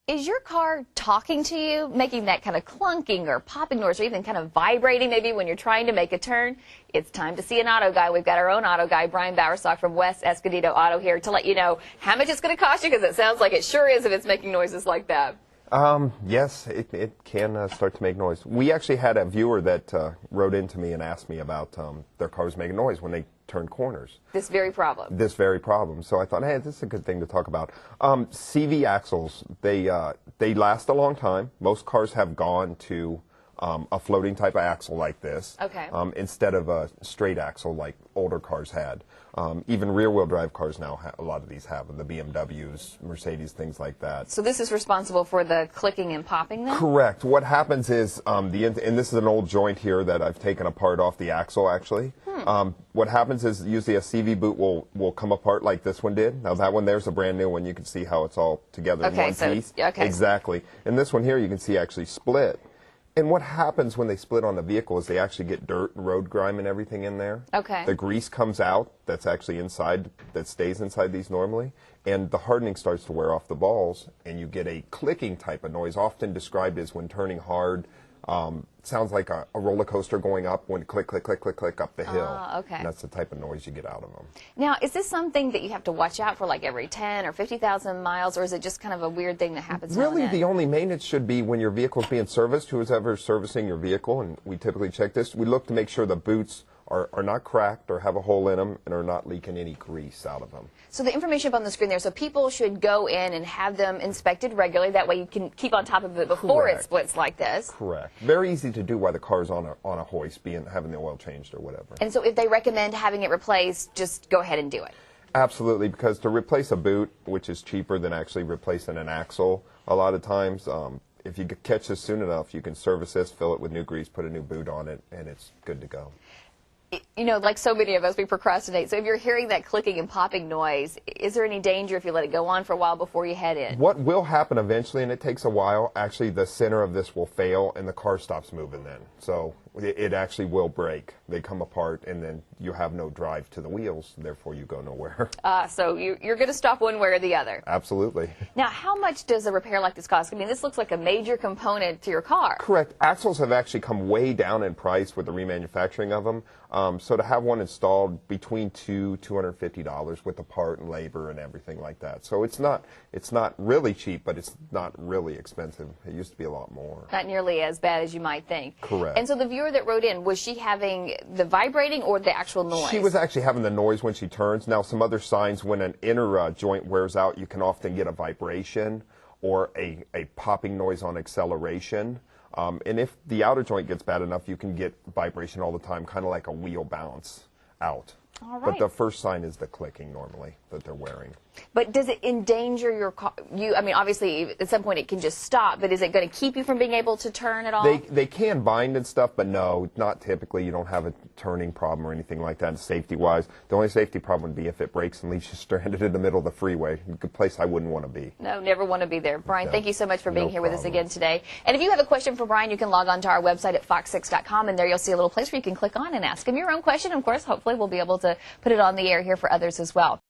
Is your car talking to you, making that kind of clunking or popping noise, or even kind of vibrating maybe when you're trying to make a turn? It's time to see an auto guy. We've got our own auto guy, Brian Bowersock from West Escondido Auto here to let you know how much it's going to cost you, because it sounds like it sure is if it's making noises like that. Yes, it can start to make noise. We actually had a viewer that wrote into me and asked me about their cars making noise when they turn corners. This very problem. This very problem. So I thought, hey, this is a good thing to talk about. CV axles, they last a long time. Most cars have gone to a floating type of axle like this, okay, instead of a straight axle like older cars had. Even rear-wheel drive cars now, a lot of these have them, the BMWs, Mercedes, things like that. So this is responsible for the clicking and popping then? Correct. What happens is, and this is an old joint here that I've taken apart off the axle actually. What happens is usually a CV boot will come apart like this one did. Now that one there's a brand new one. You can see how it's all together in one piece. Okay. Exactly. And this one here you can see actually split. And what happens when they split on the vehicle is they actually get dirt and road grime and everything in there. Okay. The grease comes out that's actually inside, that stays inside these normally, and the hardening starts to wear off the balls, and you get a clicking type of noise, often described as when turning hard. Sounds like a roller coaster going up when click, click, click, click, click up the hill. Okay. And that's the type of noise you get out of them. Now, is this something that you have to watch out for like every 10 or 50,000 miles, or is it just kind of a weird thing that happens now and Really, then? the only maintenance should be when your vehicle's being serviced. Who's ever servicing your vehicle, and we typically check this, we look to make sure the boots are not cracked or have a hole in them and are not leaking any grease out of them. So the information up on the screen there, so people should go in and have them inspected regularly. That way you can keep on top of it before it splits like this. Correct. Very easy to do while the car's on a hoist, having the oil changed or whatever. And so if they recommend having it replaced, just go ahead and do it. Absolutely, because to replace a boot, which is cheaper than actually replacing an axle, a lot of times, if you catch this soon enough, you can service this, fill it with new grease, put a new boot on it, and it's good to go. You know, like so many of us, we procrastinate. So if you're hearing that clicking and popping noise, is there any danger if you let it go on for a while before you head in? What will happen eventually, and it takes a while, actually the center of this will fail and the car stops moving then. So it actually will break. They come apart and then you have no drive to the wheels, therefore you go nowhere. So you're going to stop one way or the other. Absolutely. Now, how much does a repair like this cost? I mean, this looks like a major component to your car. Correct. Axles have actually come way down in price with the remanufacturing of them. So to have one installed between $250 with the part and labor and everything like that. So it's not really cheap, but it's not really expensive. It used to be a lot more. Not nearly as bad as you might think. Correct. And so the viewer that wrote in, was she having the vibrating or the actual noise? She was actually having the noise when she turns. Now, some other signs, when an inner joint wears out, you can often get a vibration or a popping noise on acceleration. And if the outer joint gets bad enough, you can get vibration all the time, kind of like a wheel bounce out. All right. But the first sign is the clicking normally that they're wearing. But does it endanger your car? I mean, obviously, at some point it can just stop, but is it going to keep you from being able to turn at all? They can bind and stuff, but no, not typically. You don't have a turning problem or anything like that safety-wise. The only safety problem would be if it breaks and leaves you stranded in the middle of the freeway, a place I wouldn't want to be. No, never want to be there. Brian, thank you so much for being here with us again today. And if you have a question for Brian, you can log on to our website at fox6.com, and there you'll see a little place where you can click on and ask him your own question. Of course, hopefully we'll be able to put it on the air here for others as well.